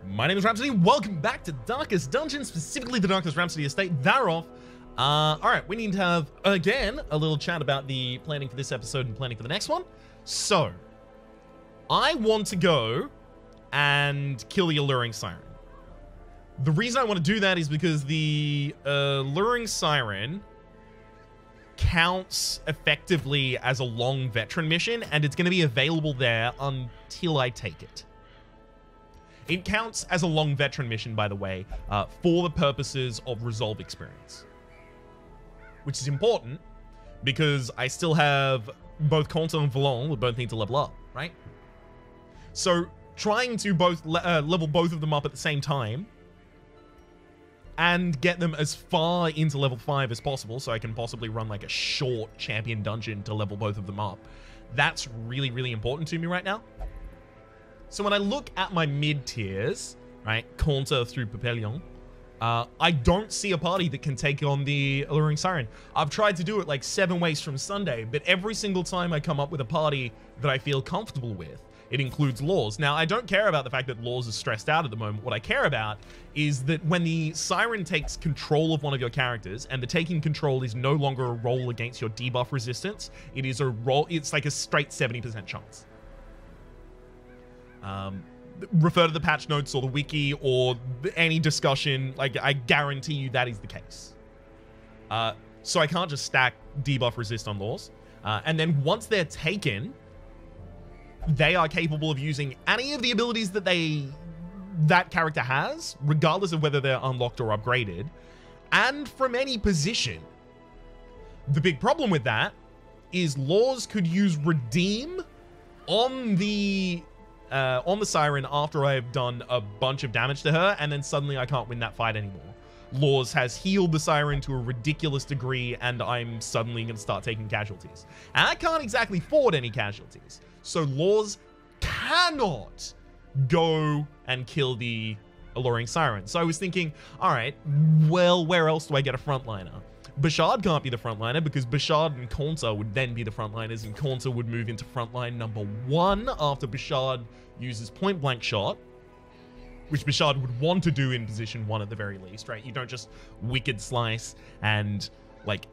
My name is Rhapsody. Welcome back to Darkest Dungeon, specifically the Darkest Rhapsody Estate. Thereof. Alright, we need to have, again, a little chat about the planning for this episode and planning for the next one. So, I want to go and kill the Alluring Siren. The reason I want to do that is because the Alluring Siren counts effectively as a long veteran mission, and it's going to be available there until I take it. It counts as a long veteran mission, by the way, for the purposes of resolve experience. Which is important, because I still have both Conta and Vallon that both need to level up, right? So, trying to both level both of them up at the same time, and get them as far into level 5 as possible, so I can possibly run like a short champion dungeon to level both of them up. That's really, really important to me right now. So when I look at my mid-tiers, right, Conta through Papillon, I don't see a party that can take on the Alluring Siren. I've tried to do it like 7 ways from Sunday, but every single time I come up with a party that I feel comfortable with, it includes Laws. Now, I don't care about the fact that Laws is stressed out at the moment. What I care about is that when the Siren takes control of one of your characters, and the taking control is no longer a roll against your debuff resistance, it is a roll, it's like a straight 70% chance. Refer to the patch notes or the wiki or any discussion. Like, I guarantee you that is the case. So I can't just stack debuff resist on Laws. And then once they're taken, they are capable of using any of the abilities that that character has, regardless of whether they're unlocked or upgraded, and from any position. The big problem with that is Laws could use Redeem on the Siren after I've done a bunch of damage to her, and then suddenly I can't win that fight anymore. Laws has healed the Siren to a ridiculous degree, and I'm suddenly going to start taking casualties. And I can't exactly afford any casualties. So Laws cannot go and kill the Alluring Siren. So I was thinking, alright, well, where else do I get a frontliner? Bashard can't be the frontliner because Bashard and Conta would then be the frontliners, and Conta would move into frontline number 1 after Bashard uses point blank shot, which Bashard would want to do in position 1 at the very least, right? You don't just Wicked Slice and like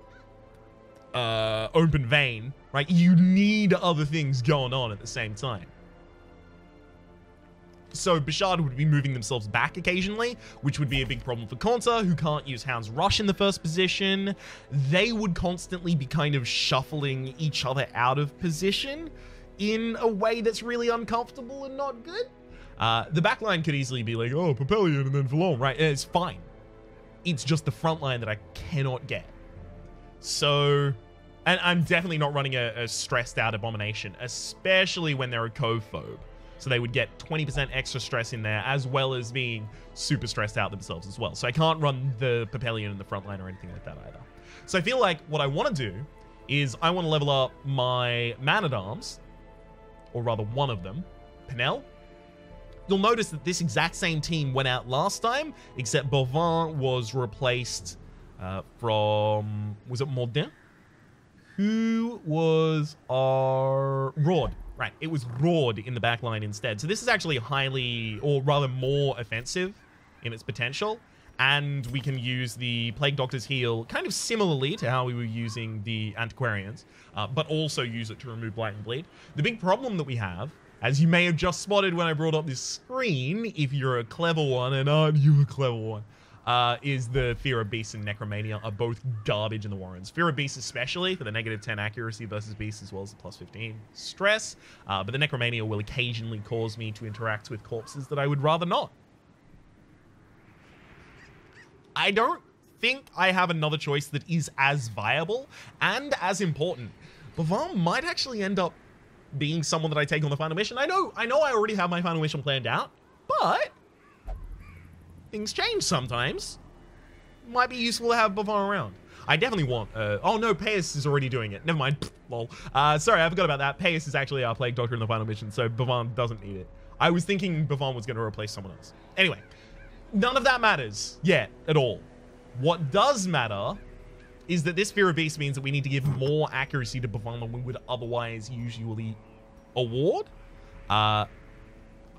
Open Vein, right? You need other things going on at the same time. So Bashard would be moving themselves back occasionally, which would be a big problem for Conta, who can't use Hound's Rush in the first position. They would constantly be kind of shuffling each other out of position in a way that's really uncomfortable and not good. The backline could easily be like, oh, Papillion and then Vallon, right? It's fine. It's just the front line that I cannot get. So, and I'm definitely not running a stressed out Abomination, especially when they're a Cove-phobe. So they would get 20% extra stress in there, as well as being super stressed out themselves as well. So I can't run the Papillion in the front line or anything like that either. So I feel like what I want to do is I want to level up my Man-at-Arms, or rather one of them, Penel. You'll notice that this exact same team went out last time, except Bovin was replaced from, was it Mordin? Who was our Rod? Right, it was Rod in the backline instead. So this is actually highly, or rather more offensive in its potential. And we can use the Plague Doctor's Heal kind of similarly to how we were using the Antiquarians, but also use it to remove Blight and Bleed. The big problem that we have, as you may have just spotted when I brought up this screen, if you're a clever one, and aren't you a clever one, is the Fear of Beast and Necromania are both garbage in the Warrens. Fear of Beast especially for the -10 accuracy versus Beast, as well as the +15 stress, but the Necromania will occasionally cause me to interact with corpses that I would rather not. I don't think I have another choice that is as viable and as important. Bavon might actually end up being someone that I take on the final mission. I know I already have my final mission planned out, but things change sometimes. Might be useful to have Bavon around. I definitely want, oh no, Payas is already doing it. Never mind, lol. Sorry, I forgot about that. Payas is actually our Plague Doctor in the final mission, so Bavon doesn't need it. I was thinking Bavon was going to replace someone else. Anyway, none of that matters yet at all. What does matter is that this Fear of Beast means that we need to give more accuracy to Bavon than we would otherwise usually award.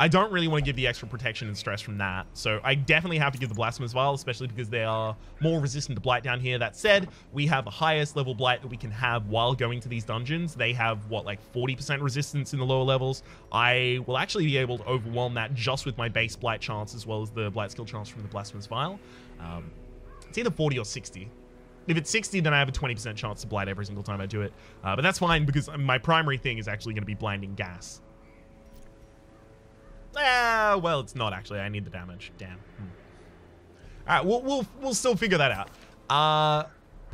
I don't really want to give the extra protection and stress from that. So I definitely have to give the Blasphemous Vial, especially because they are more resistant to Blight down here. That said, we have the highest level Blight that we can have while going to these dungeons. They have, what, like 40% resistance in the lower levels. I will actually be able to overwhelm that just with my base Blight chance as well as the Blight skill chance from the Blasphemous Vial. It's either 40 or 60. If it's 60, then I have a 20% chance to Blight every single time I do it. But that's fine because my primary thing is actually going to be Blinding Gas. Well, it's not actually. I need the damage. Damn. All right, we'll still figure that out.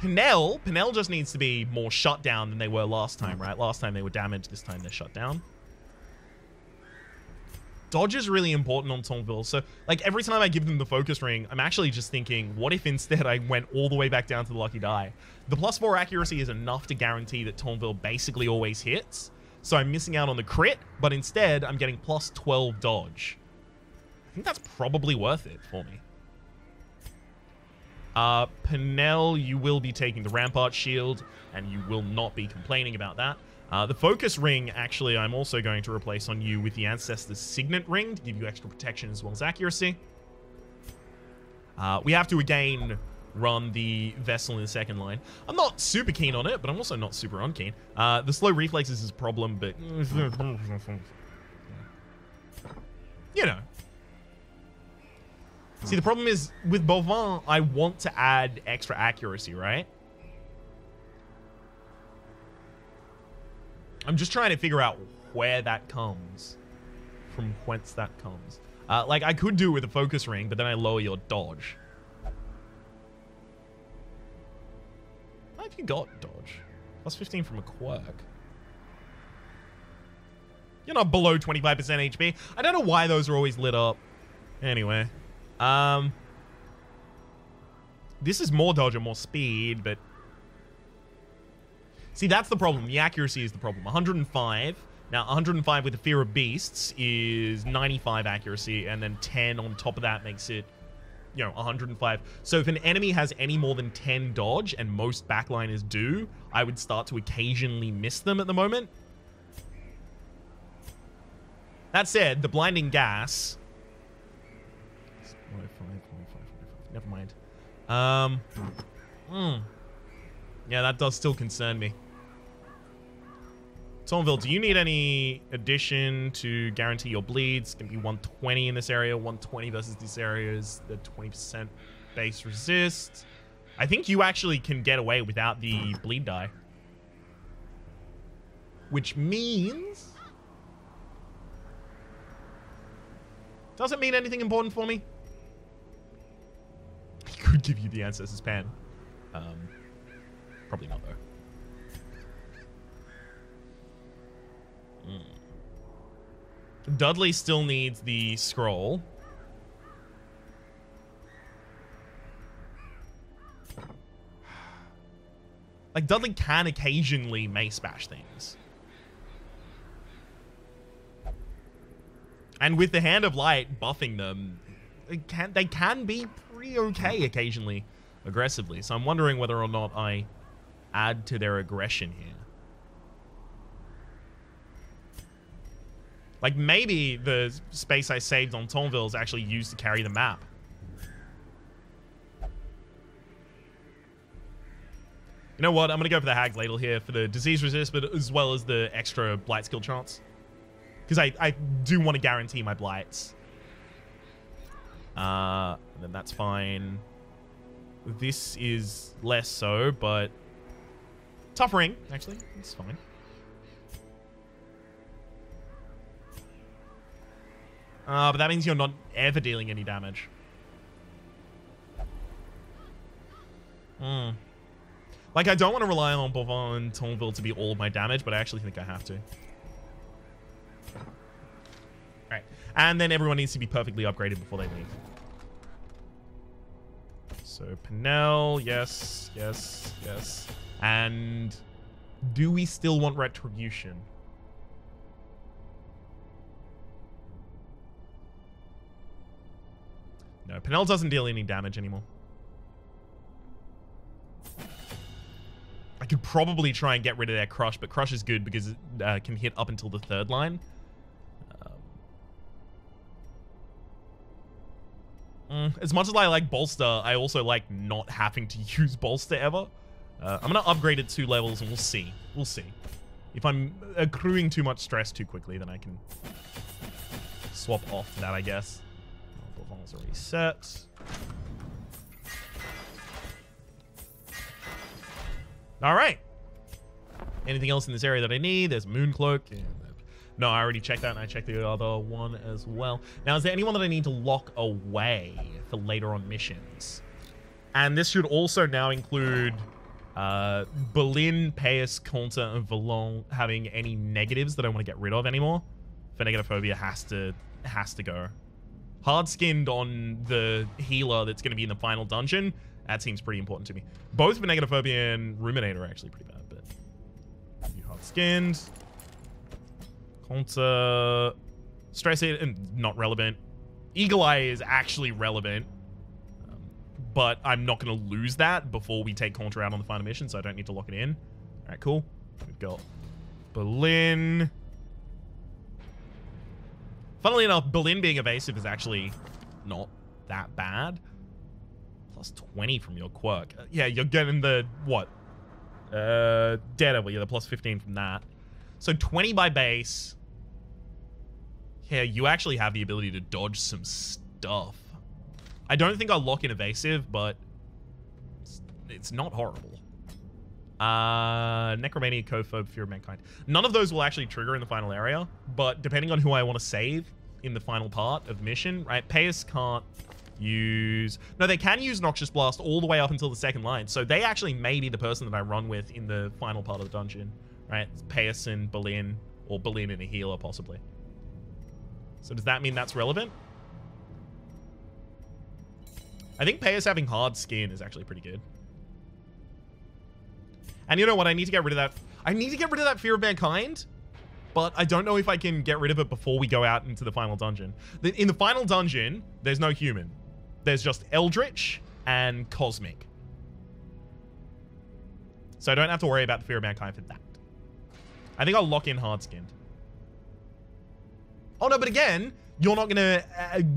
Penel just needs to be more shut down than they were last time, right? Last time they were damaged. This time they're shut down. Dodge is really important on Tonville. So, like, every time I give them the focus ring, I'm actually just thinking, what if instead I went all the way back down to the lucky die? The +4 accuracy is enough to guarantee that Tonville basically always hits. So I'm missing out on the crit, but instead I'm getting +12 dodge. I think that's probably worth it for me. Penel, you will be taking the Rampart Shield, and you will not be complaining about that. The Focus Ring, actually, I'm also going to replace on you with the Ancestor's Signet Ring to give you extra protection as well as accuracy. We have to, again, run the Vessel in the second line. I'm not super keen on it, but I'm also not super unkeen. The slow reflexes is a problem, but you know. See, the problem is with Bovin, I want to add extra accuracy, right? I'm just trying to figure out where that comes, from whence that comes. Like, I could do it with a focus ring, but then I lower your dodge. How have you got dodge? +15 from a quirk. You're not below 25% HP. I don't know why those are always lit up. Anyway. This is more dodge or more speed, but... See, that's the problem. The accuracy is the problem. 105. Now, 105 with the Fear of Beasts is 95 accuracy, and then 10 on top of that makes it, you know, 105. So if an enemy has any more than 10 dodge, and most backliners do, I would start to occasionally miss them at the moment. That said, the Blinding Gas... 105. Never mind. Yeah, that does still concern me. Tonville, do you need any addition to guarantee your bleeds? It's going to be 120 in this area. 120 versus this area is the 20% base resist. I think you actually can get away without the bleed die. Which means... Does it mean anything important for me? I could give you the Ancestor's Pen. Probably not, though. Dudley still needs the scroll. Like, Dudley can occasionally mace bash things. And with the Hand of Light buffing them, they can be pretty okay occasionally, aggressively. So I'm wondering whether or not I add to their aggression here. Like, maybe the space I saved on Tonville is actually used to carry the map. You know what? I'm going to go for the Hag's Ladle here for the disease resist, but as well as the extra blight skill chance. Because I do want to guarantee my blights. Then that's fine. This is less so, but... Tough ring, actually. It's fine. But that means you're not ever dealing any damage. Like, I don't want to rely on Bovin and Tonville to be all of my damage, but I actually think I have to. Alright. And then everyone needs to be perfectly upgraded before they leave. So, Penel, yes, yes, yes. And do we still want Retribution? No, Penel doesn't deal any damage anymore. I could probably try and get rid of their Crush, but Crush is good because it can hit up until the third line. As much as I like bolster, I also like not having to use bolster ever. I'm going to upgrade it 2 levels and we'll see. We'll see. If I'm accruing too much stress too quickly, then I can swap off that, I guess. Bovon's already set. All right. Anything else in this area that I need? There's Mooncloak. No, I already checked that, and I checked the other one as well. Now, is there anyone that I need to lock away for later on missions? And this should also now include Berlin, Paeus, Conta, and Valon having any negatives that I want to get rid of anymore. For Negatophobia has to go. Hard-skinned on the healer that's going to be in the final dungeon. That seems pretty important to me. Both for Negatophobia and Ruminator are actually pretty bad, but you hard-skinned. Conta, Stress It, and not relevant. Eagle Eye is actually relevant, but I'm not going to lose that before we take Contra out on the final mission, so I don't need to lock it in. All right, cool. We've got Berlin. Funnily enough, Berlin being evasive is actually not that bad. Plus 20 from your quirk. Yeah, you're getting the, what? Daredevil, yeah, the plus 15 from that. So 20 by base. Yeah, you actually have the ability to dodge some stuff. I don't think I'll lock in evasive, but it's not horrible. Necromania, Cophobe, Fear of Mankind. None of those will actually trigger in the final area, but depending on who I want to save in the final part of mission, right? Paeus can't use... No, they can use Noxious Blast all the way up until the second line, so they actually may be the person that I run with in the final part of the dungeon, right? It's Paeus and Berlin, or Berlin and a healer, possibly. So does that mean that's relevant? I think Paeus having hard skin is actually pretty good. And you know what? I need to get rid of that. I need to get rid of that Fear of Mankind, but I don't know if I can get rid of it before we go out into the final dungeon. In the final dungeon, there's no human. There's just Eldritch and Cosmic. So I don't have to worry about the Fear of Mankind for that. I think I'll lock in hard skinned. Oh no, but again, you're not gonna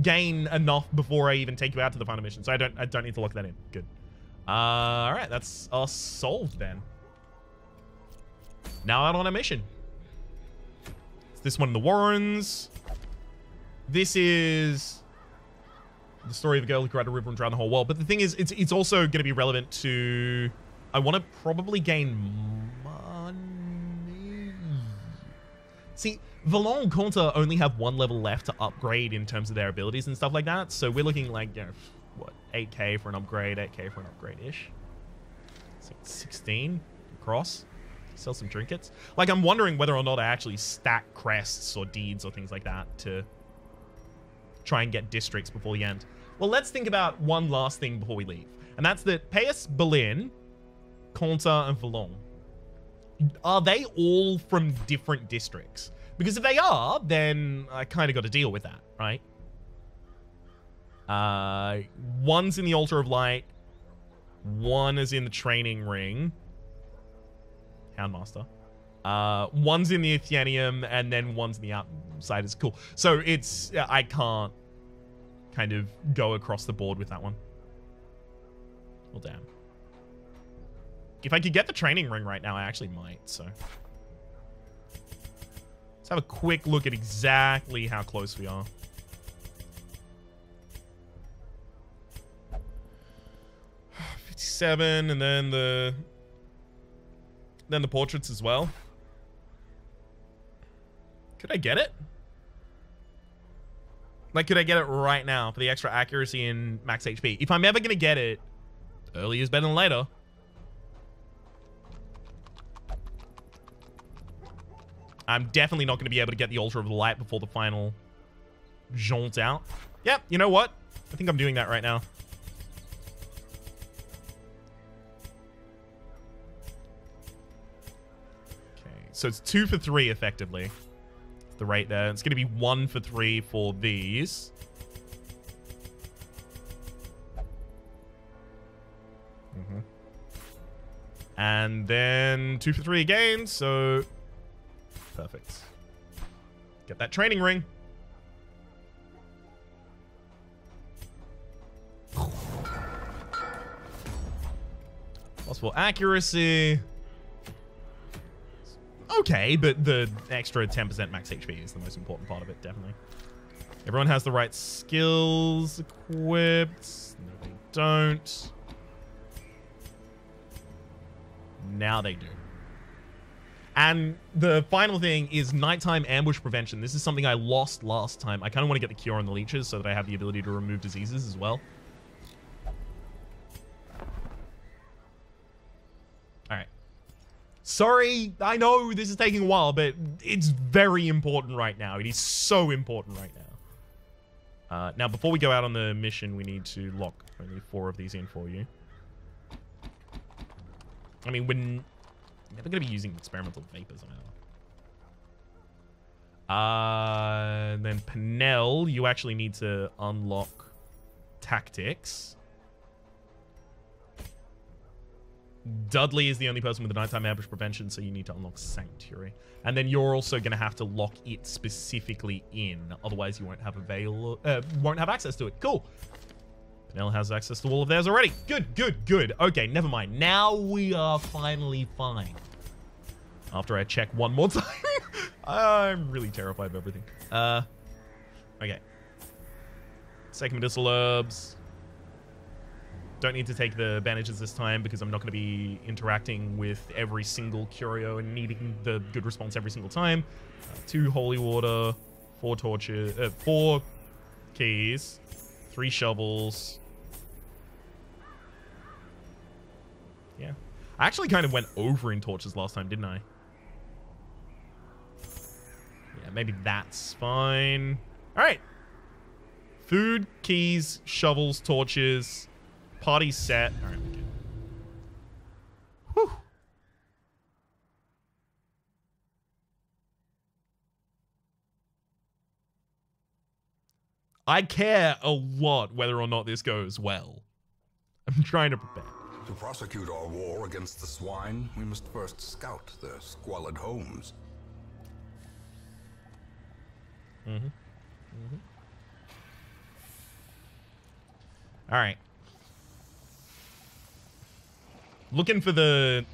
gain enough before I even take you out to the final mission, so I don't need to lock that in. Good. All right, that's us solved then. Now out on a mission. It's this one in the Warrens. This is the story of a girl who cried a river and drowned the whole world. But the thing is, it's also going to be relevant to... I want to probably gain money. See, Valon and Conta only have 1 level left to upgrade in terms of their abilities and stuff like that. So we're looking like, you know, what, 8k for an upgrade, 8k for an upgrade-ish. It's like 16 across. Sell some trinkets. Like, I'm wondering whether or not I actually stack crests or deeds or things like that to try and get districts before the end. Well, let's think about one last thing before we leave. And that's that Paeus, Berlin, Conta, and Valon. Are they all from different districts? Because if they are, then I kind of got to deal with that, right? One's in the Altar of Light. One is in the Training Ring. Houndmaster. One's in the Athenium, and then one's in the Outsiders. Cool. So it's... I can't kind of go across the board with that one. Well, damn. If I could get the Training Ring right now, I actually might, so... Let's have a quick look at exactly how close we are. $57, and then the portraits as well. Could I get it? Like, could I get it right now for the extra accuracy and max HP? If I'm ever going to get it, early is better than later. I'm definitely not going to be able to get the Altar of the Light before the final jaunt out. Yep, you know what? I think I'm doing that right now. Okay, so it's 2 for 3 effectively. The rate there. It's going to be 1 for 3 for these. And then 2 for 3 again, so... Perfect. Get that Training Ring. +4 accuracy. Okay, but the extra 10% max HP is the most important part of it, definitely. Everyone has the right skills equipped. No, they don't. Now they do. And the final thing is nighttime ambush prevention. This is something I lost last time. I kind of want to get the cure on the leeches so that I have the ability to remove diseases as well. All right. Sorry, I know this is taking a while, but it's very important right now. It is so important right now. Now, before we go out on the mission, we need to lock only 4 of these in for you. I mean, we're never going to be using experimental vapors either. Then Penel, you actually need to unlock tactics. Dudley is the only person with the nighttime ambush prevention, so you need to unlock Sanctuary. And then you're also going to have to lock it specifically in, otherwise you won't have access to it. Cool. Penel has access to all of theirs already. Good, good, good. Okay, never mind. Now we are finally fine. After I check one more time. I'm really terrified of everything. Okay. Second medicinal herbs. Don't need to take the bandages this time because I'm not going to be interacting with every single curio and needing the good response every single time. 2 holy water, 4 torches, 4 keys, 3 shovels. Yeah. I actually kind of went over in torches last time, didn't I? Yeah, maybe that's fine. All right. Food, keys, shovels, torches. Party set. All right, we're good. Whew. I care a lot whether or not this goes well. I'm trying to prepare. To prosecute our war against the swine, we must first scout their squalid homes. All right. Looking for the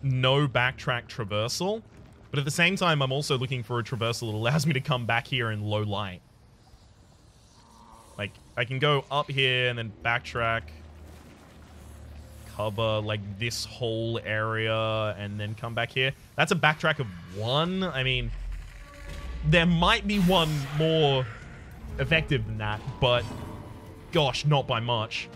no backtrack traversal, but at the same time, I'm also looking for a traversal that allows me to come back here in low light. Like, I can go up here and then backtrack, cover, like, this whole area, and then come back here. That's a backtrack of 1. I mean, there might be one more effective than that, but gosh, not by much.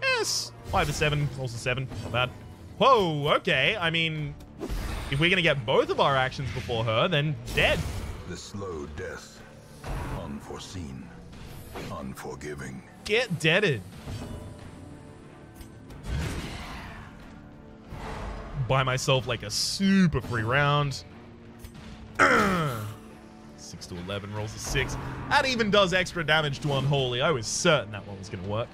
Yes. 5 to 7, also 7, not bad. Whoa, okay. I mean, if we're gonna get both of our actions before her, then dead. The slow death, unforeseen, unforgiving. Get deaded. Buy myself like a super free round. 6 to 11 rolls a 6. That even does extra damage to Unholy. I was certain that one was gonna work.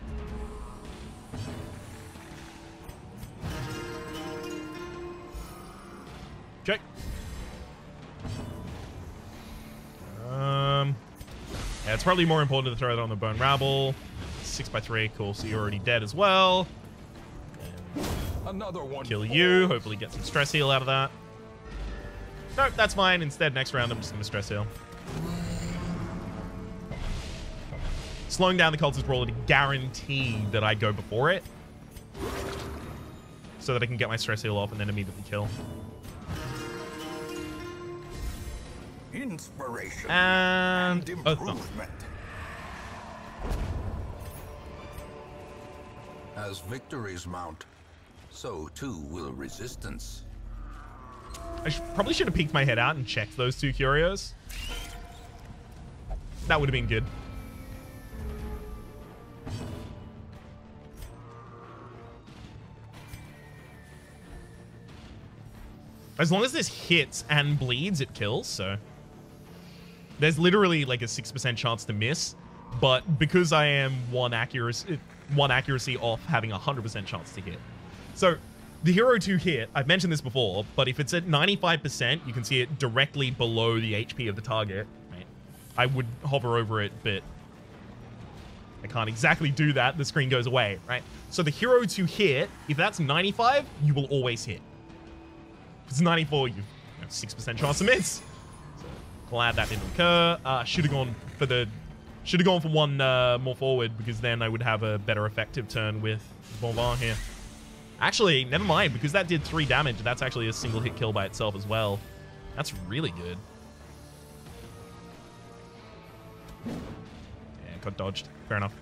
Okay. Yeah, it's probably more important to throw that on the Bone Rabble. 6 by 3, cool. So you're already dead as well. And Another one. Kill you. Hopefully get some stress heal out of that. Nope, that's fine. Instead, next round, I'm just gonna stress heal. Slowing down the cultist brawler to guarantee that I go before it, so that I can get my stress heal off and then immediately kill. Inspiration And improvement. As victories mount, so too will resistance. I probably should have peeked my head out and checked those 2 curios. That would have been good. As long as this hits and bleeds, it kills, so... There's literally like a 6% chance to miss, but because I am one accuracy off having a 100% chance to hit. So, the Hero 2 hit, I've mentioned this before, but if it's at 95%, you can see it directly below the HP of the target. Right? I would hover over it, but I can't exactly do that. The screen goes away, right? So the hero to hit, if that's 95, you will always hit. If it's 94, you've 6% chance to miss. So glad that didn't occur. Should have gone for one more forward, because then I would have a better effective turn with Bonvin here. Actually, never mind, because that did 3 damage. That's actually a single hit kill by itself as well. That's really good. Yeah, got dodged. Fair enough.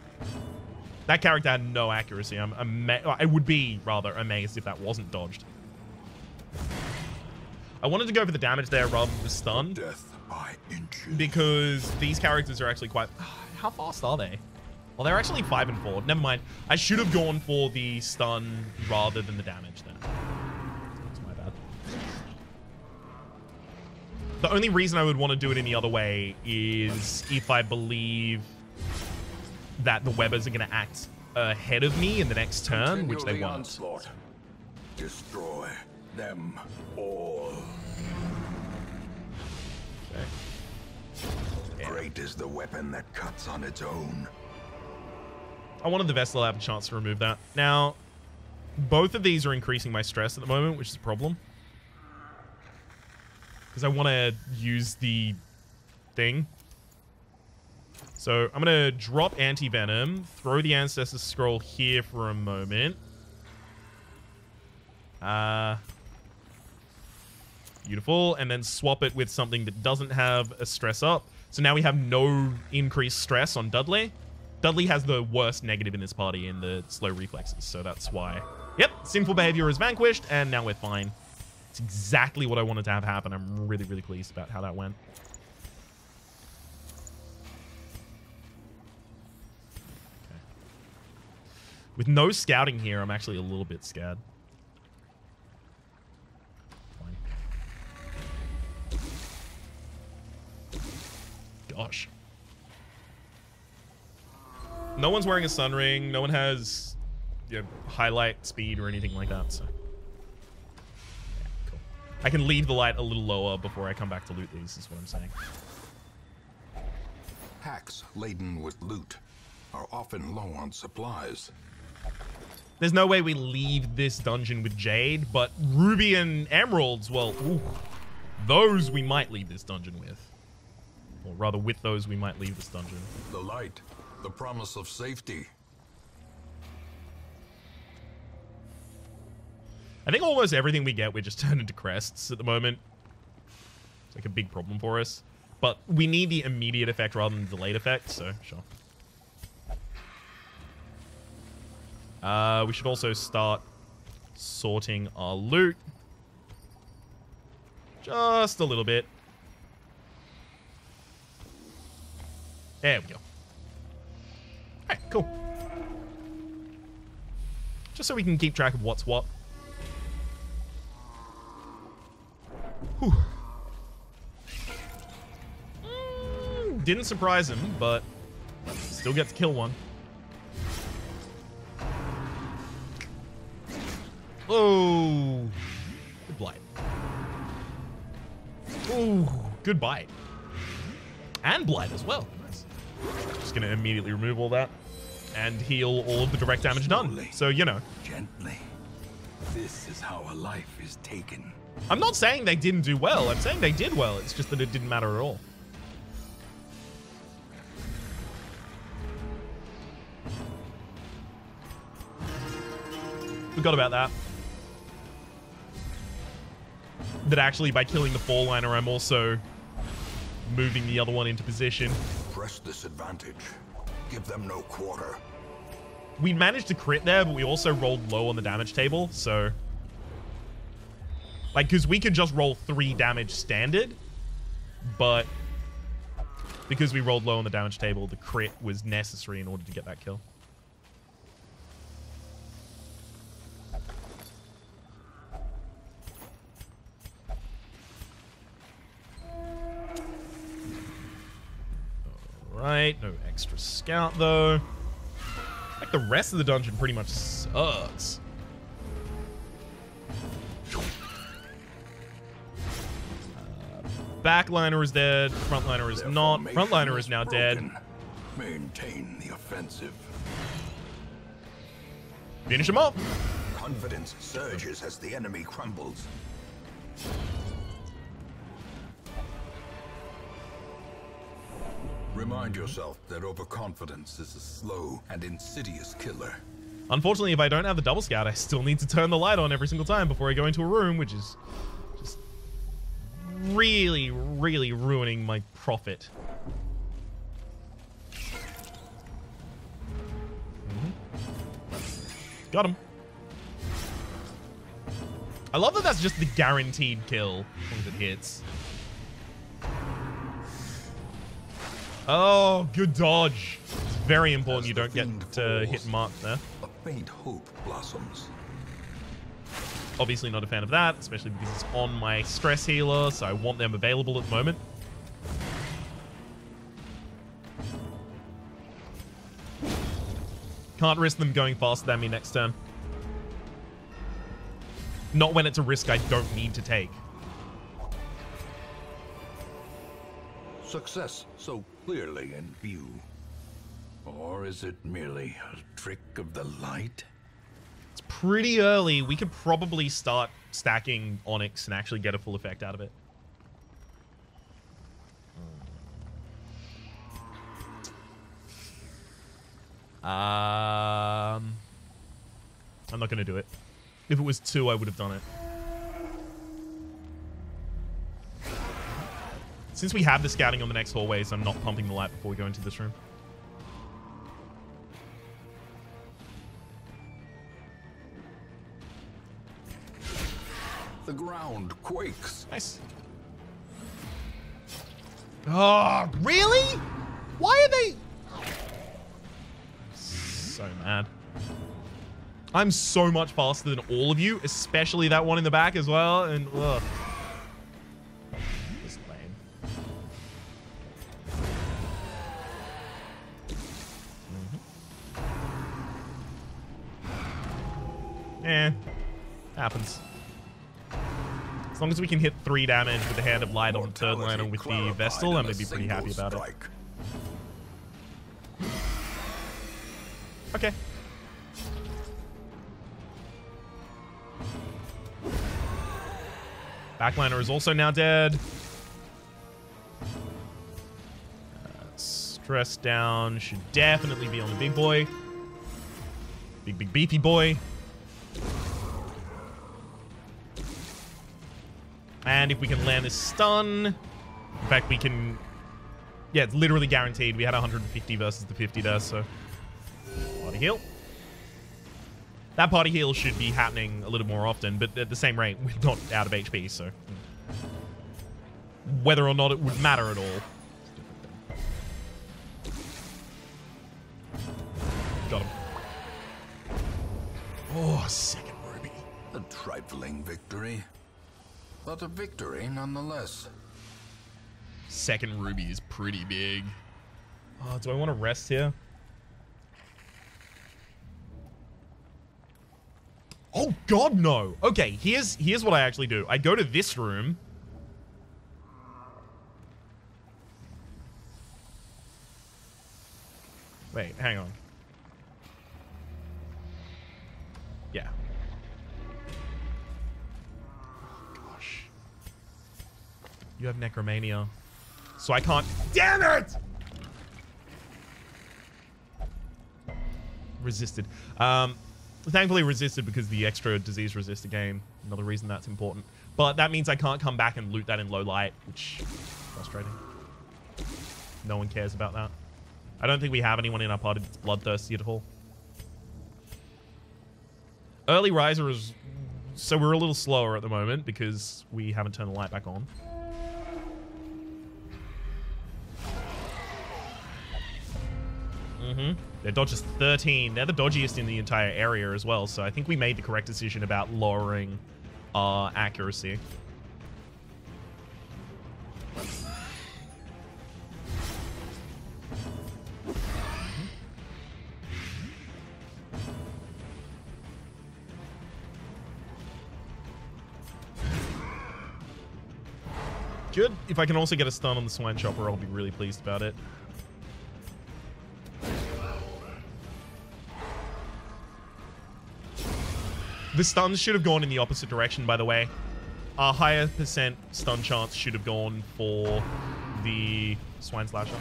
That character had no accuracy. I would be, rather, amazed if that wasn't dodged. I wanted to go for the damage there rather than the stun. Death by inches. Because these characters are actually quite... How fast are they? Well, they're actually 5 and 4. Never mind. I should have gone for the stun rather than the damage then. That's my bad. The only reason I would want to do it any other way is if I believe that the Webbers are going to act ahead of me in the next turn, which they won't. Onslaught. Destroy them all. Okay. Yeah. Great is the weapon that cuts on its own. I wanted the Vestal to have a chance to remove that. Now, both of these are increasing my stress at the moment, which is a problem. Because I want to use the thing. So I'm going to drop Anti-Venom, throw the Ancestor Scroll here for a moment. Beautiful. And then swap it with something that doesn't have a stress up. So now we have no increased stress on Dudley. Dudley has the worst negative in this party in the slow reflexes, so that's why. Yep, sinful behavior is vanquished, and now we're fine. It's exactly what I wanted to have happen. I'm really, really pleased about how that went. Okay. With no scouting here, I'm actually a little bit scared. Fine. Gosh. No one's wearing a sun ring. No one has highlight speed or anything like that. So, yeah, cool. I can leave the light a little lower before I come back to loot these, is what I'm saying. Hacks laden with loot are often low on supplies. There's no way we leave this dungeon with Jade, but Ruby and Emeralds, well, ooh, those we might leave this dungeon with. Or rather, with those, we might leave this dungeon. The light. The promise of safety. I think almost everything we get, we just turn into crests at the moment. It's like a big problem for us. But we need the immediate effect rather than the delayed effect, so sure. We should also start sorting our loot. Just a little bit. There we go. Alright, cool. Just so we can keep track of what's what. Whew. Didn't surprise him, but still get to kill one. Oh, good blight. Oh, good bite. And blight as well. Nice. Just gonna immediately remove all that and heal all of the direct damage done. So, you know. Gently. This is how a life is taken. I'm not saying they didn't do well. I'm saying they did well. It's just that it didn't matter at all. Forgot about that. That actually, by killing the four-liner, I'm also moving the other one into position. Press this advantage. Give them no quarter. We managed to crit there, but we also rolled low on the damage table, so... Like, because we could just roll 3 damage standard, but because we rolled low on the damage table, the crit was necessary in order to get that kill. Alright, no extra scout though. Like the rest of the dungeon pretty much sucks. Backliner is dead. Frontliner is not. Frontliner is now dead. Maintain the offensive. Finish him up. Confidence surges as the enemy crumbles. Remind yourself that overconfidence is a slow and insidious killer. Unfortunately, if I don't have the double scout, I still need to turn the light on every single time before I go into a room, which is just really, really ruining my profit. Got him. I love that that's just the guaranteed kill as long as it hits. Oh, good dodge. It's very important you don't get to hit mark there. A faint hope blossoms. Obviously not a fan of that, especially because it's on my stress healer, so I want them available at the moment. Can't risk them going faster than me next turn. Not when it's a risk I don't need to take. Success so clearly in view. Or is it merely a trick of the light? It's pretty early. We could probably start stacking Onyx and actually get a full effect out of it. I'm not going to do it. If it was 2, I would have done it. Since we have the scouting on the next hallways, I'm not pumping the light before we go into this room. The ground quakes. Nice. Oh, really? Why are they... So mad. I'm so much faster than all of you, especially that one in the back as well, and ugh. Just lame. Happens. As long as we can hit 3 damage with the Hand of Light on the third liner with the Vestal, I'm going to be pretty happy about it. Okay. Backliner is also now dead. Stress down should definitely be on the big boy. Big beefy boy. And if we can land this stun, in fact, we can... Yeah, it's literally guaranteed. We had 150 versus the 50 there, so... Party heal. That party heal should be happening a little more often, but at the same rate, we're not out of HP, so... Whether or not it would matter at all. Got him. Oh, second ruby. A trifling victory. But a victory nonetheless. Second ruby is pretty big. Oh, do I want to rest here? Oh god, no. Okay, here's what I actually do. I go to this room. Wait, hang on. Yeah. Gosh. You have Necromania. So I can't... Damn it! Resisted. Thankfully resisted because the extra disease resist again. Another reason that's important. But that means I can't come back and loot that in low light, which is frustrating. No one cares about that. I don't think we have anyone in our party that's bloodthirsty at all. Early riser is... So we're a little slower at the moment because we haven't turned the light back on. Their dodge is 13. They're the dodgiest in the entire area as well, so I think we made the correct decision about lowering our accuracy. Good. If I can also get a stun on the Swine Chopper, I'll be really pleased about it. The stuns should have gone in the opposite direction, by the way. A higher percent stun chance should have gone for the Swine Slasher.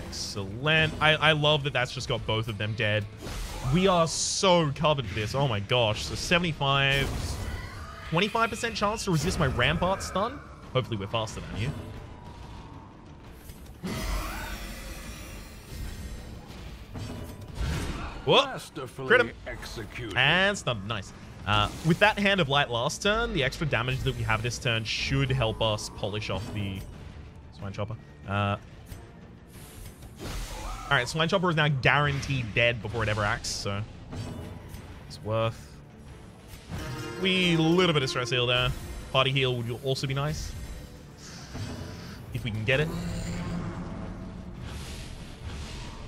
Excellent. I love that that's just got both of them dead. We are so covered for this. Oh my gosh. So 75, 25% chance to resist my Rampart stun. Hopefully we're faster than you. Whoop. Crit him. And stun. Nice. With that Hand of Light last turn, the extra damage that we have this turn should help us polish off the Swine Chopper. Alright, Swine Chopper is now guaranteed dead before it ever acts, so it's worth. We little bit of stress heal there. Party heal would also be nice. If we can get it.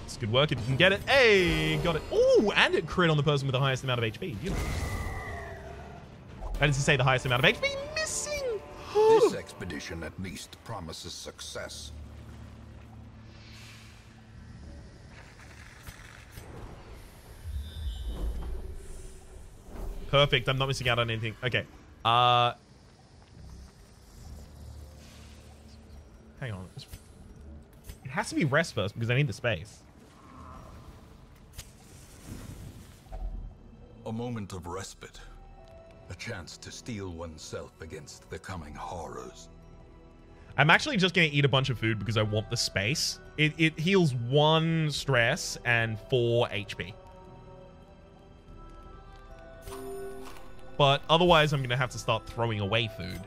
It's good work if you can get it. Hey, got it. Oh, and it crit on the person with the highest amount of HP. Beautiful. That is to say the highest amount of HP missing. This expedition at least promises success. Perfect. I'm not missing out on anything. Okay. Hang on. It has to be rest first because I need the space. A moment of respite. A chance to steel oneself against the coming horrors. I'm actually just going to eat a bunch of food because I want the space. It heals 1 stress and 4 HP. But otherwise, I'm going to have to start throwing away food.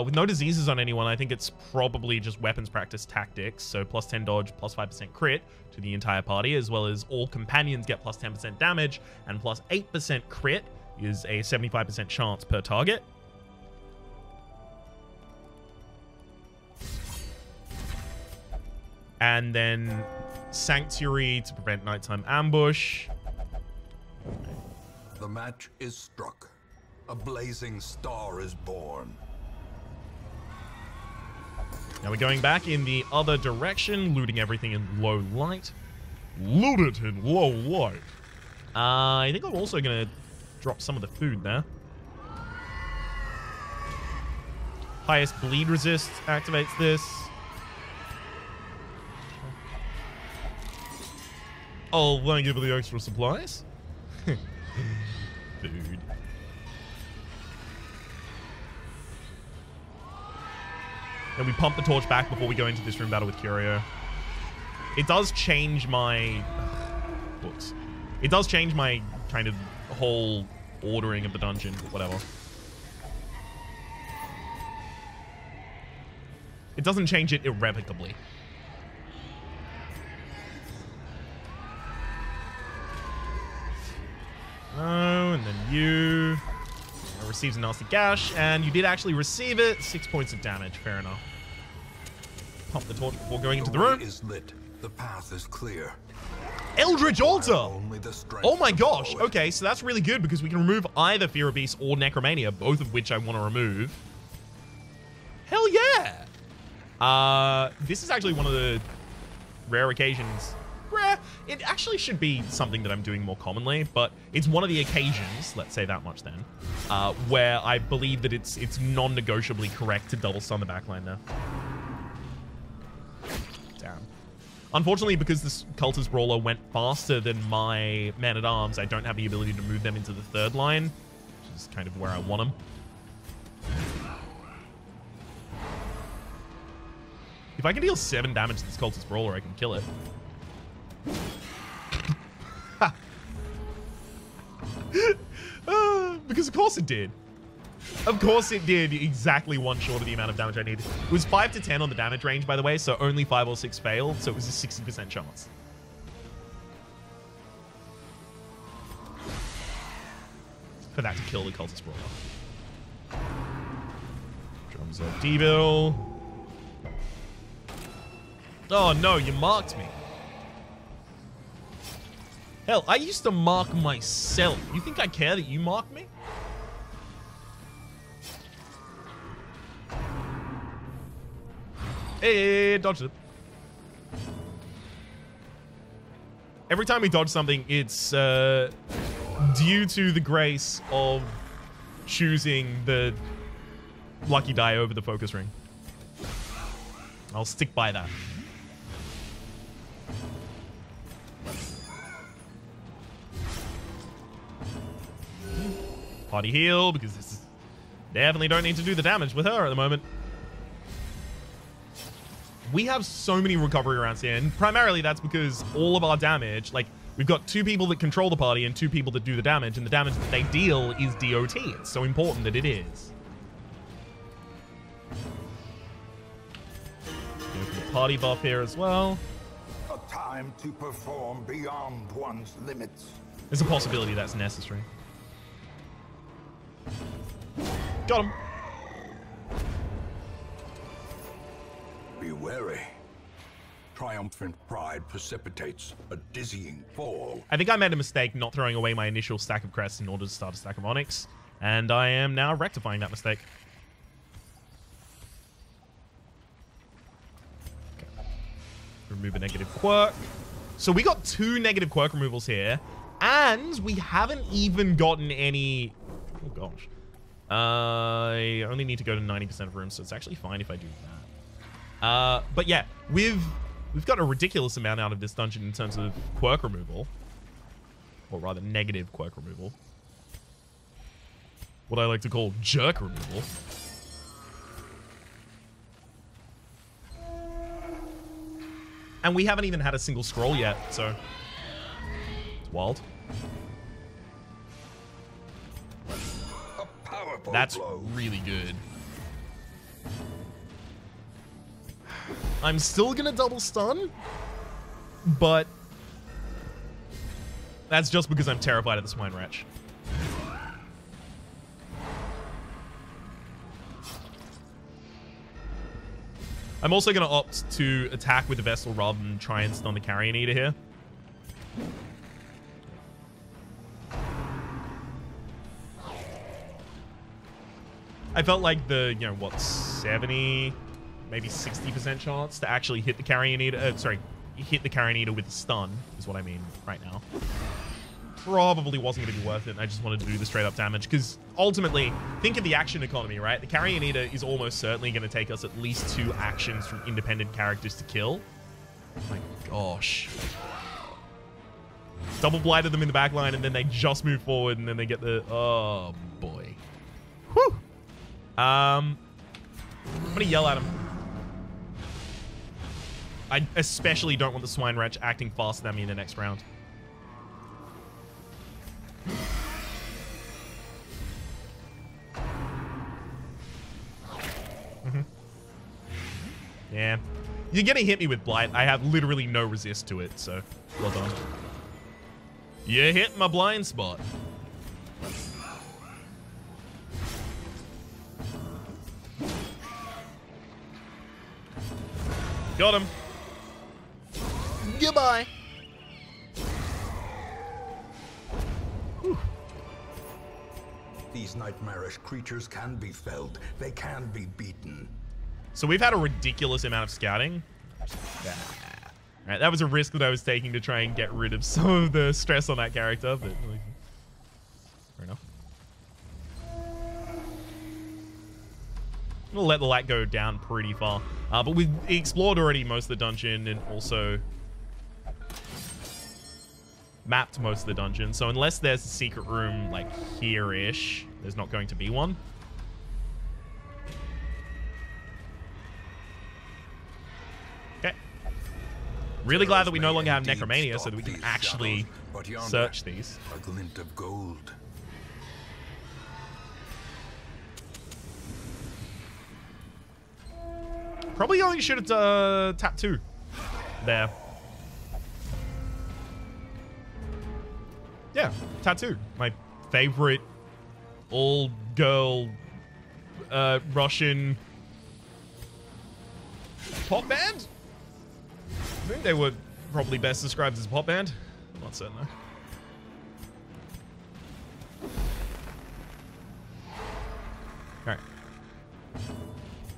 With no diseases on anyone, I think it's probably just weapons practice tactics. So plus 10 dodge, plus 5% crit to the entire party, as well as all companions get plus 10% damage, and plus 8% crit is a 75% chance per target. And then Sanctuary to prevent nighttime ambush. The match is struck. A blazing star is born. Now we're going back in the other direction, looting everything in low light. Loot it in low light. I think I'm also going to drop some of the food there. Highest bleed resist activates this. Oh, let me give it the extra supplies. Food. And we pump the torch back before we go into this room battle with Curio. It does change my... books. It does change my kind of whole ordering of the dungeon, but whatever. It doesn't change it irrevocably. Oh, and then you receives a nasty gash, and you did actually receive it. 6 points of damage. Fair enough. Pump the torch before going into the room. Is lit. The path is clear. Eldritch Altar! Oh my gosh. Forward. Okay, so that's really good because we can remove either Fear of Beast or Necromania, both of which I want to remove. Hell yeah! This is actually one of the rare occasions. Rare. It actually should be something that I'm doing more commonly, but it's one of the occasions, let's say that much then, where I believe that it's non-negotiably correct to double stun the backline now. Damn. Unfortunately, because this Cultist Brawler went faster than my Man-at-Arms, I don't have the ability to move them into the third line, which is kind of where I want them. If I can deal 7 damage to this Cultist Brawler, I can kill it. Because of course it did. Of course it did exactly 1 short of the amount of damage I needed. It was 5 to 10 on the damage range, by the way, so only 5 or 6 failed, so it was a 60% chance. For that to kill the Cultist Brawler. Drums of Devil. Oh no, you marked me. Hell, I used to mark myself. You think I care that you mark me? Hey, dodged it. Every time we dodge something, it's due to the grace of choosing the lucky die over the focus ring. I'll stick by that. Party heal, because this is definitely don't need to do the damage with her at the moment. We have so many recovery rounds here, and primarily that's because all of our damage, like, we've got 2 people that control the party and 2 people that do the damage, and the damage that they deal is DOT. It's so important that it is. Go for the party buff here as well. A time to perform beyond one's limits. There's a possibility that's necessary. Got him. Be wary. Triumphant pride precipitates a dizzying fall. I think I made a mistake not throwing away my initial stack of crests in order to start a stack of onyx, and I am now rectifying that mistake. Okay. Remove a negative quirk. So we got 2 negative quirk removals here, and we haven't even gotten any... Oh gosh. I only need to go to 90% of rooms, so it's actually fine if I do that. But yeah, we've got a ridiculous amount out of this dungeon in terms of quirk removal. Or rather, negative quirk removal. What I like to call jerk removal. And we haven't even had a single scroll yet, so... It's wild. That's really good. I'm still gonna double stun, but that's just because I'm terrified of the swine wretch. I'm also gonna opt to attack with the Vestal rather than try and stun the Carrion Eater here. I felt like the, you know, what, 70, maybe 60% chance to actually hit the Carrion Eater, hit the Carrion Eater with a stun, is what I mean right now. Probably wasn't going to be worth it, and I just wanted to do the straight up damage, because ultimately, think of the action economy, right? The Carrion Eater is almost certainly going to take us at least 2 actions from independent characters to kill. Oh my gosh. Double blighted them in the back line, and then they just move forward, and then they get the... Oh, boy. Whew! I'm gonna yell at him. I especially don't want the swine wretch acting faster than me in the next round. Yeah. You're gonna hit me with blight. I have literally no resist to it, so well done. You hit my blind spot. Got him. Goodbye. Whew. These nightmarish creatures can be felled. They can be beaten. So we've had a ridiculous amount of scouting. Alright, that was a risk that I was taking to try and get rid of some of the stress on that character, but like, fair enough. We'll let the light go down pretty far. But we've explored already most of the dungeon and also mapped most of the dungeon. So unless there's a secret room like here-ish, there's not going to be one. Okay. Really glad that we no longer have Necromania so that we can actually search these. A glint of gold. Probably only should have tapped 2 there. Yeah, Tattoo. My favorite all-girl Russian pop band? I think they were probably best described as a pop band. I'm not certain though. Alright.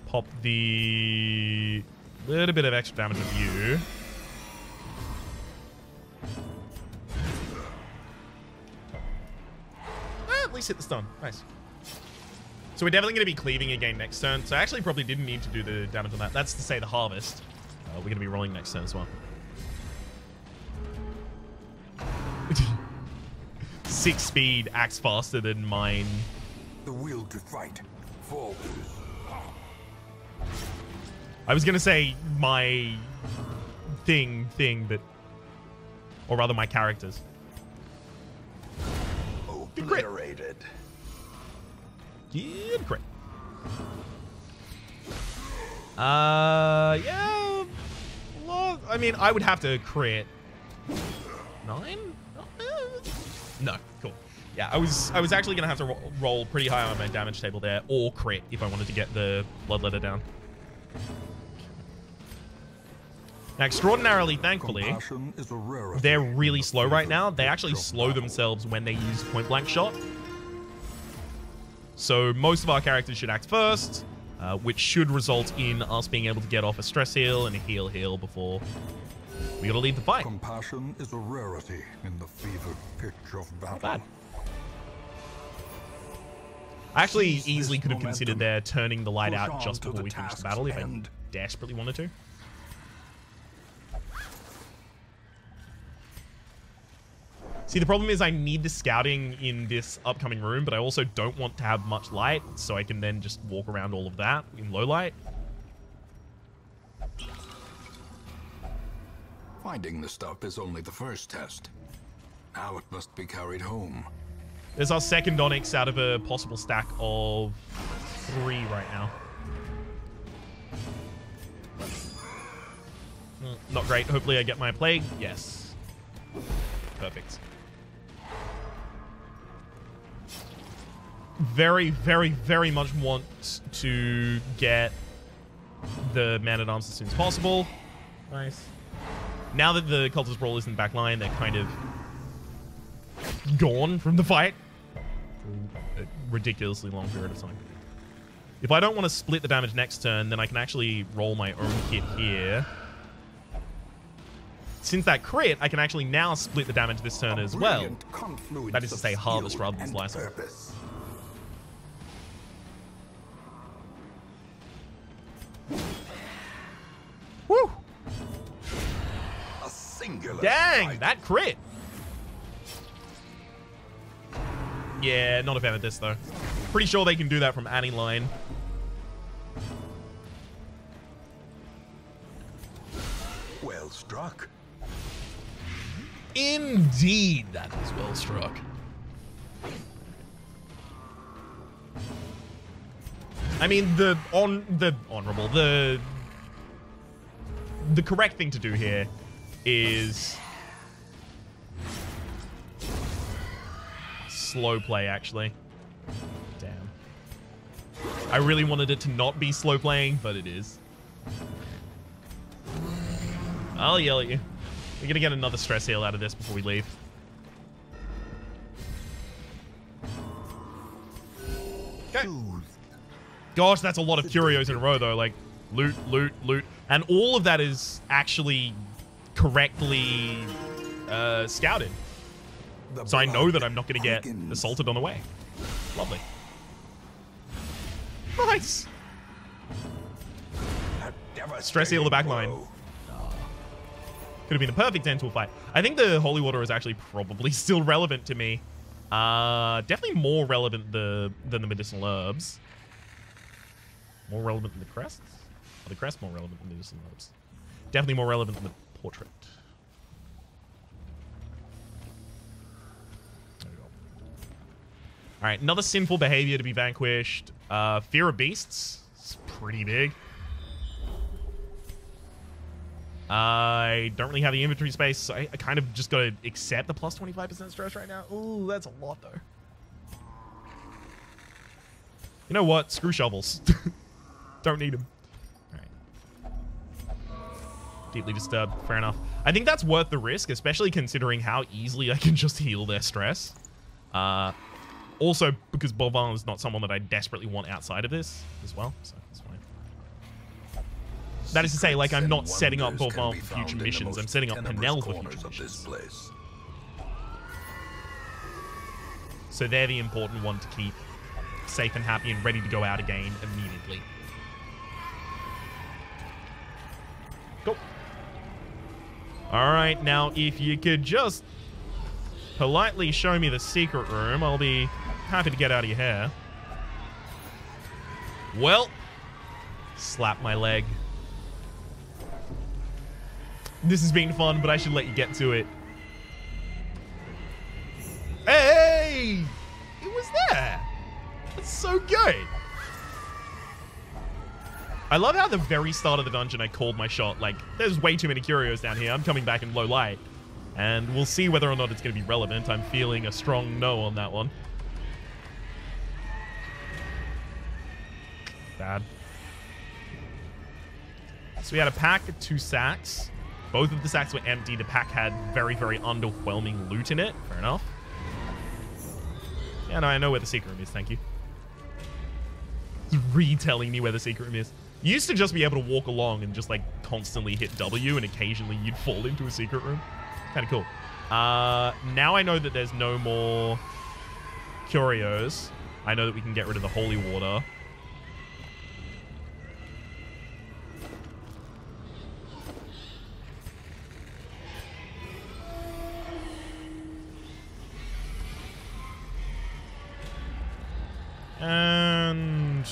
Pop the little bit of extra damage with you. At least hit the stun. Nice. So we're definitely going to be cleaving again next turn. So I actually probably didn't need to do the damage on that. That's to say the harvest. We're going to be rolling next turn as well. 6 speed acts faster than mine. The will to fight. Forward. I was going to say my thing, but... Or rather my characters. Obliterated. Good crit. Yeah. Well, I mean, I would have to crit 9? No, cool. Yeah, I was actually gonna have to roll pretty high on my damage table there, or crit if I wanted to get the bloodletter down. Now, extraordinarily, thankfully, they're really slow right now. They actually slow themselves when they use point blank shot. So most of our characters should act first, which should result in us being able to get off a stress heal and a heal before we gotta leave the fight. Compassion is a rarity in the fevered pitch of battle. Not bad. I actually easily could have considered there turning the light out just before we finish the battle if I desperately wanted to. See, the problem is I need the scouting in this upcoming room, but I also don't want to have much light, so I can then just walk around all of that in low light. Finding the stuff is only the first test. Now it must be carried home. There's our second Onyx out of a possible stack of 3 right now. Not great. Hopefully I get my plague. Yes. Perfect. Very, very, very much want to get the Man-at-Arms as soon as possible. Nice. Now that the Cultist Brawl is in the back line, they're kind of gone from the fight for a ridiculously long period of time. If I don't want to split the damage next turn, then I can actually roll my own kit here. Since that crit, I can actually now split the damage this turn as well. That is to say, harvest rather than slice. Woo! A singular Dang, fight. that crit! Yeah, not a fan of this though. Pretty sure they can do that from any line. Well struck. Indeed, that was well struck. I mean, the correct thing to do here is slow play, actually. Damn. I really wanted it to not be slow playing, but it is. I'll yell at you. We're gonna get another stress heal out of this before we leave. Okay. Gosh, that's a lot of curios in a row, though. Like, loot, loot, loot. And all of that is actually correctly scouted. So I know that I'm not going to get assaulted on the way. Lovely. Nice. Stress heal the back line. Could have been the perfect end to a fight. I think the Holy Water is actually probably still relevant to me. Definitely more relevant than the medicinal herbs. More relevant than the crests? Are the crests more relevant than the medicinal herbs? Definitely more relevant than the portrait. There we go. Alright, another sinful behavior to be vanquished. Fear of beasts. It's pretty big. I don't really have the inventory space, so I kind of just gotta accept the plus 25% stress right now. Ooh, that's a lot, though. You know what? Screw shovels. Don't need them. All right. Deeply disturbed. Fair enough. I think that's worth the risk, especially considering how easily I can just heal their stress. Also, because Bovin is not someone that I desperately want outside of this as well, so that's fine. That is to say, like, I'm not Secrets setting up and wonders Volval can be for future found in the missions. I'm most setting up tenebrous Penel for corners future of this missions. place. So they're the important one to keep safe and happy and ready to go out again immediately. Go. All right, now if you could just politely show me the secret room, I'll be happy to get out of your hair. Well, slap my leg. This has been fun, but I should let you get to it. Hey! It was there! That's so good! I love how at the very start of the dungeon I called my shot. Like, there's way too many curios down here. I'm coming back in low light. And we'll see whether or not it's going to be relevant. I'm feeling a strong no on that one. Bad. So we had a pack of 2 sacks. Both of the sacks were empty. The pack had very, very underwhelming loot in it. Fair enough. Yeah, no, I know where the secret room is. Thank you. It's retelling me where the secret room is. You used to just be able to walk along and just, like, constantly hit W, and occasionally you'd fall into a secret room. Kind of cool. Now I know that there's no more curios. I know that we can get rid of the holy water. And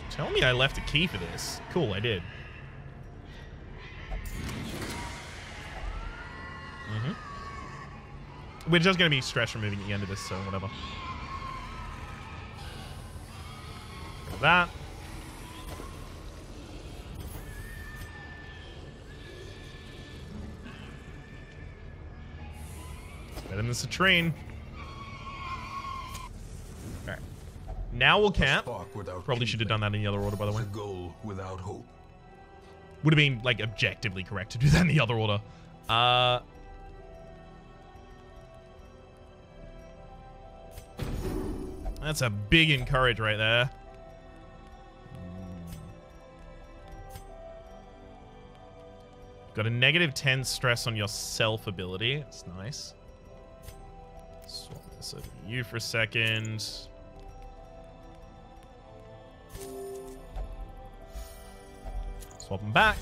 tell me I left a key for this. Cool, I did. We're just going to be stress removing at the end of this, so whatever. Like that. Better than the citrine. Alright. Now we'll camp. Probably should have done that in the other order, by the way. A goal without hope. Would have been, like, objectively correct to do that in the other order. That's a big encourage right there. Got a -10 stress on your self ability. That's nice. Swap this over to you for a second. Swap them back.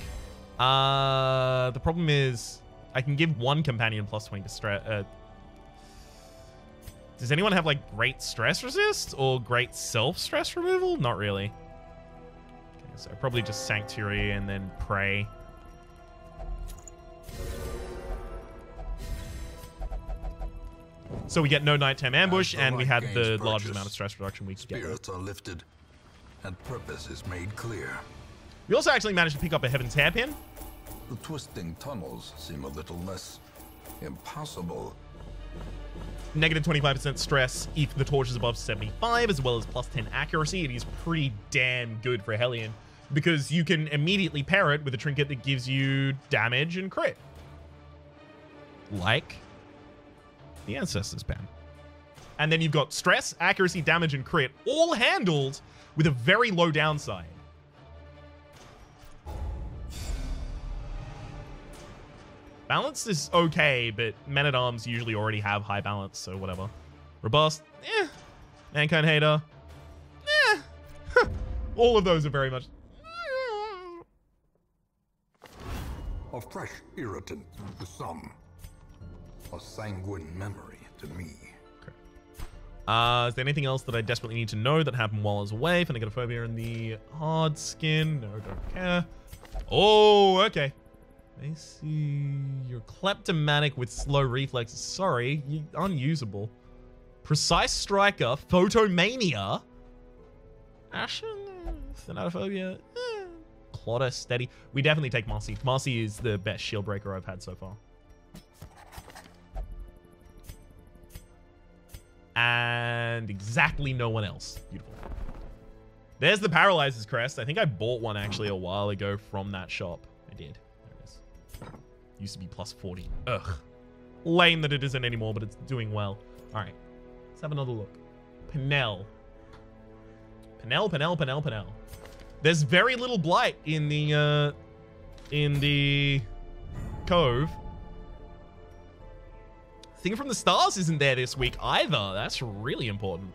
The problem is I can give one companion plus 20 to stress. Does anyone have, like, great stress resist or great self-stress removal? Not really. Okay, so probably just Sanctuary and then Pray. So we get no nighttime ambush, and we had the largest amount of stress reduction we could get. Spirits are lifted, and purpose is made clear. We also actually managed to pick up a Heaven's Hairpin. The twisting tunnels seem a little less impossible. -25% stress if the torch is above 75, as well as +10 accuracy. It is pretty damn good for a Hellion, because you can immediately pair it with a trinket that gives you damage and crit. Like the Ancestor's Pen. And then you've got stress, accuracy, damage, and crit, all handled with a very low downside. Balance is okay, but Men-at-Arms usually already have high balance, so whatever. Robust, eh. Mankind Hater, eh. All of those are very much... A fresh irritant to some. A sanguine memory to me. Okay. Is there anything else that I desperately need to know that happened while I was away? Phenegophobia in the hard skin. No, don't care. Oh, okay. I see. You're kleptomatic with slow reflexes. Sorry, unusable. Precise striker, photomania. Ashen, thanatophobia. Clotter, steady. We definitely take Marcy. Marcy is the best shield breaker I've had so far. And exactly no one else. Beautiful. There's the Paralyzer's Crest. I think I bought one actually a while ago from that shop. I did. Used to be +40. Ugh. Lame that it isn't anymore, but it's doing well. Alright. Let's have another look. Penel. Penel. There's very little blight in the cove. Thing from the Stars isn't there this week either. That's really important.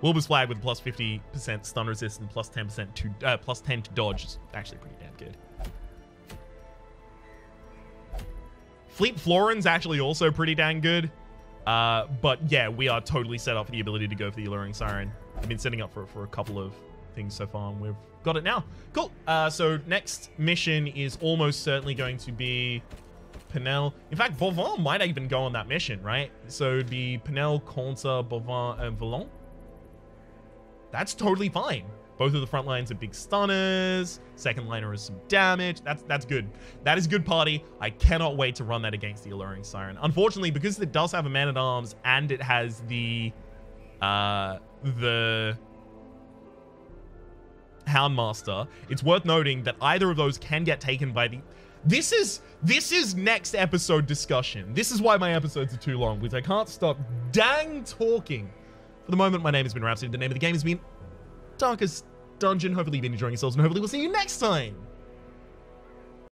Wilbur's flag with plus 50% stun resist and plus 10% to plus 10 to dodge is actually pretty damn good. Fleet Florin's actually also pretty dang good. But yeah, we are totally set up for the ability to go for the Alluring Siren. I've been setting up for a couple of things so far, and we've got it now. Cool. So next mission is almost certainly going to be Penel. In fact, Bovin might even go on that mission, right? So it'd be Penel, Conta, Bovin, and Vallon. That's totally fine. Both of the front lines are big stunners. Second liner is some damage. That's good. That is good party. I cannot wait to run that against the Alluring Siren. Unfortunately, because it does have a man-at-arms and it has the Houndmaster, it's worth noting that either of those can get taken by the... This is next episode discussion. This is why my episodes are too long, because I can't stop dang talking. For the moment, my name has been Rhapsody. The name of the game has been Darkest Dungeon. Hopefully you've been enjoying yourselves, and hopefully we'll see you next time.